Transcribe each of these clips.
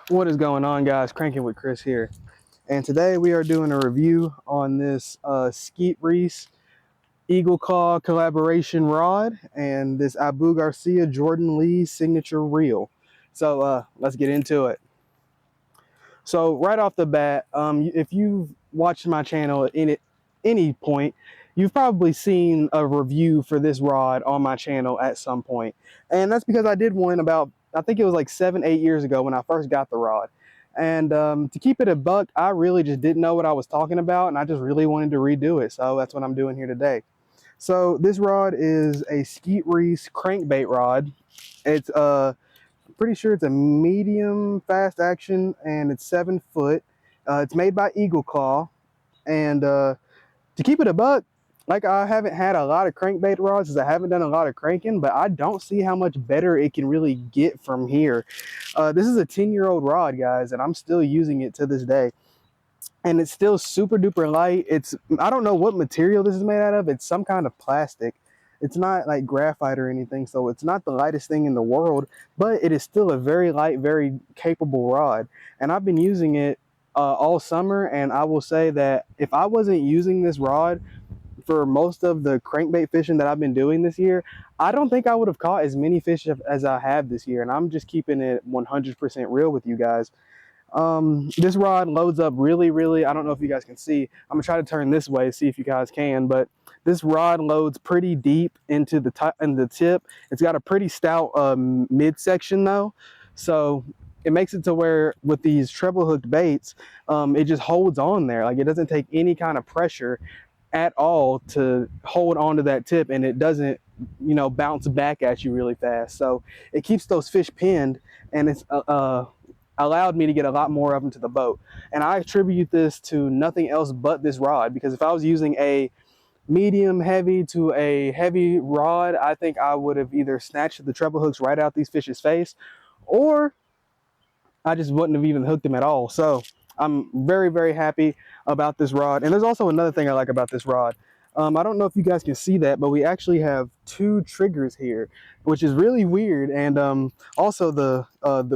What is going on, guys? Cranking with Chris here, and today we are doing a review on this Skeet Reese Eagle Claw collaboration rod and this Abu Garcia Jordan Lee signature reel. So let's get into it. So right off the bat, if you've watched my channel at any point, you've probably seen a review for this rod on my channel at some point, and that's because I did one about, I think it was like 7-8 years ago when I first got the rod. And to keep it a buck, I really just didn't know what I was talking about, and I just really wanted to redo it. So that's what I'm doing here today. So this rod is a Skeet Reese crankbait rod. It's pretty sure it's a medium fast action, and it's 7 foot. It's made by Eagle Claw, and to keep it a buck, like, I haven't had a lot of crankbait rods because I haven't done a lot of cranking, but I don't see how much better it can really get from here. This is a 10-year-old rod, guys, and I'm still using it to this day. And it's still super duper light. I don't know what material this is made out of. It's some kind of plastic. It's not like graphite or anything, so it's not the lightest thing in the world, but it is still a very light, very capable rod. And I've been using it all summer, and I will say that if I wasn't using this rod for most of the crankbait fishing that I've been doing this year, I don't think I would have caught as many fish as I have this year. And I'm just keeping it 100% real with you guys. This rod loads up really, I don't know if you guys can see. I'm gonna try to turn this way, see if you guys can, but this rod loads pretty deep into the tip. It's got a pretty stout midsection though, so it makes it to where with these treble hooked baits, it just holds on there. Like, it doesn't take any kind of pressure at all to hold onto that tip, and it doesn't, bounce back at you really fast. So it keeps those fish pinned, and it's allowed me to get a lot more of them to the boat. And I attribute this to nothing else but this rod, because if I was using a medium heavy to a heavy rod, I think I would have either snatched the treble hooks right out these fish's face, or I just wouldn't have even hooked them at all. So I'm very happy about this rod. And there's also another thing I like about this rod. I don't know if you guys can see that, but we actually have 2 triggers here, which is really weird. And also the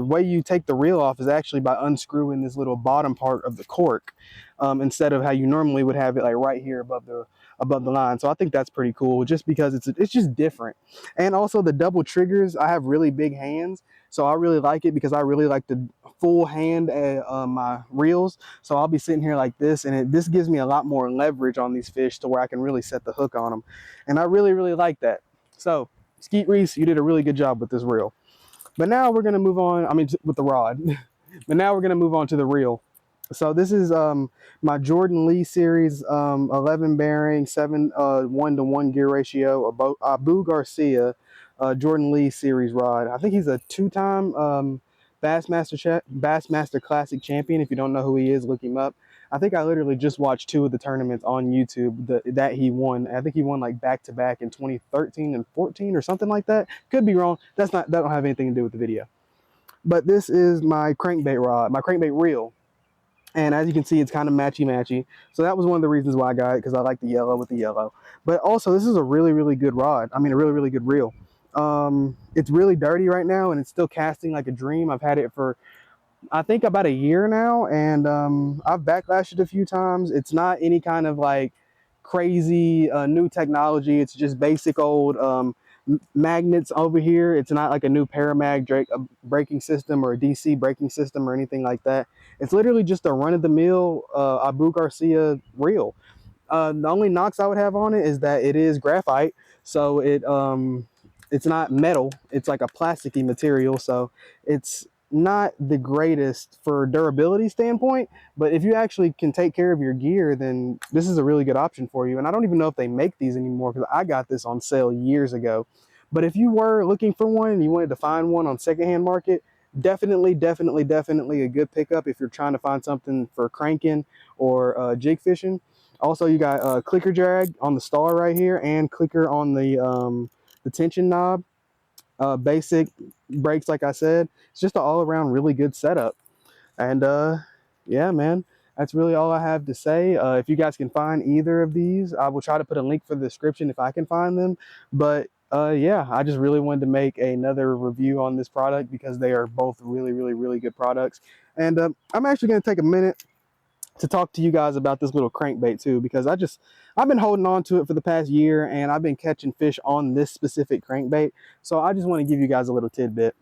way you take the reel off is actually by unscrewing this little bottom part of the cork, instead of how you normally would have it like right here above the line. So I think that's pretty cool, just because it's just different. And also the double triggers, I have really big hands, so I really like it because I really like to full hand my reels. So I'll be sitting here like this, and this gives me a lot more leverage on these fish to where I can really set the hook on them. And I really like that. So Skeet Reese, you did a really good job with this reel. But now we're going to move on, with the rod. But now we're going to move on to the reel. So this is my Jordan Lee series 11 bearing 1-to-1 gear ratio Abu Garcia Jordan Lee series rod. I think he's a 2-time Bassmaster Classic champion. If you don't know who he is, look him up. I think I literally just watched 2 of the tournaments on YouTube that he won. I think he won like back-to-back in 2013 and 14 or something like that. Could be wrong. That don't have anything to do with the video. But this is my crankbait rod, my crankbait reel. And as you can see, it's kind of matchy. So that was one of the reasons why I got it, because I like the yellow with the yellow. But also, this is a really good rod. A really good reel. It's really dirty right now, and it's still casting like a dream. I've had it for, I think, about a year now, and I've backlashed it a few times. It's not any kind of like crazy new technology. It's just basic old magnets over here. It's not like a new Paramag braking system or a DC braking system or anything like that. It's literally just a run-of-the-mill Abu Garcia reel. The only knocks I would have on it is that it is graphite, so it's not metal. It's like a plasticky material, so it's not the greatest for durability standpoint. But if you actually can take care of your gear, then this is a really good option for you. And I don't even know if they make these anymore, because I got this on sale years ago. But if you were looking for one and you wanted to find one on secondhand market, definitely a good pickup if you're trying to find something for cranking or jig fishing. Also, you got clicker drag on the star right here, and clicker on the tension knob. Basic brakes, like I said. It's just an all-around really good setup. And yeah, man, that's really all I have to say. If you guys can find either of these, I will try to put a link for the description if I can find them. But Yeah, I just really wanted to make another review on this product because they are both really, really, really good products. And I'm actually going to take a minute to talk to you guys about this little crankbait too, because I've been holding on to it for the past year, and I've been catching fish on this specific crankbait. So I just want to give you guys a little tidbit.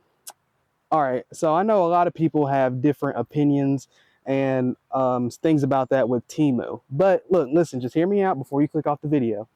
All right, so I know a lot of people have different opinions and things about that with Temu. But look, listen, just hear me out before you click off the video.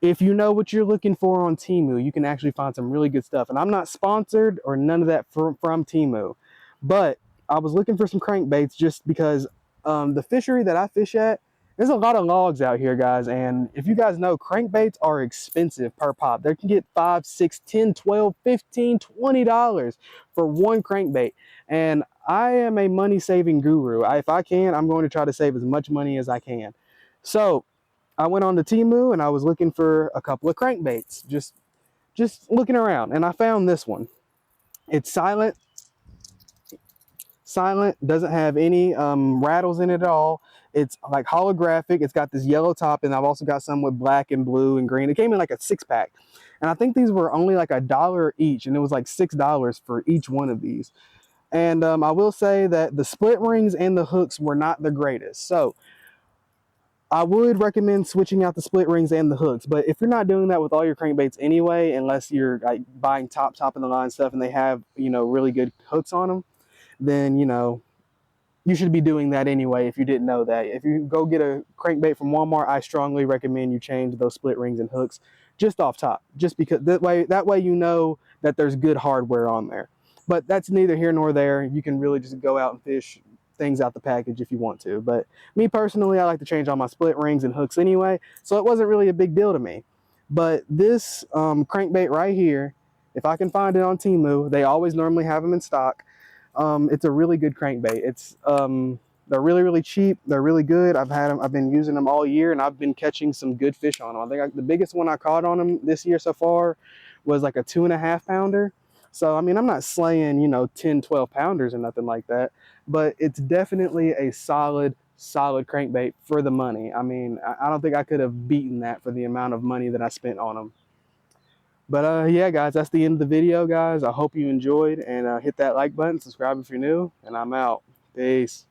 If you know what you're looking for on Temu, you can actually find some really good stuff. And I'm not sponsored or none of that from Temu, but I was looking for some crankbaits just because the fishery that I fish at, there's a lot of logs out here, guys. And if you guys know, crankbaits are expensive per pop. They can get 5, 6, 10, 12, 15, $20 for one crankbait. And I am a money saving guru. If I can, I'm going to try to save as much money as I can. So I went on to Temu and I was looking for a couple of crankbaits, just looking around, and I found this one. It's silent, doesn't have any rattles in it at all. It's like holographic. It's got this yellow top, and I've also got some with black and blue and green. It came in like a 6-pack, and I think these were only like $1 each, and it was like $6 for each one of these. And I will say that the split rings and the hooks were not the greatest. So I would recommend switching out the split rings and the hooks, but if you're not doing that with all your crankbaits anyway, unless you're like buying top of the line stuff and they have, you know, really good hooks on them, then, you know, you should be doing that anyway if you didn't know that. If you go get a crankbait from Walmart, I strongly recommend you change those split rings and hooks just off top, just because that way you know that there's good hardware on there. But that's neither here nor there. You can really just go out and fish things out the package if you want to. But me personally, I like to change all my split rings and hooks anyway, so it wasn't really a big deal to me. But this crankbait right here, if I can find it on Temu, they always normally have them in stock. It's a really good crankbait. It's they're really, really cheap. They're really good. I've been using them all year, and I've been catching some good fish on them. I think the biggest one I caught on them this year so far was like a 2.5 pounder. So I mean, I'm not slaying, you know, 10, 12 pounders or nothing like that, but it's definitely a solid crankbait for the money. I mean, I don't think I could have beaten that for the amount of money that I spent on them. But yeah, guys, that's the end of the video, guys. I hope you enjoyed, and hit that like button, subscribe if you're new, and I'm out. Peace.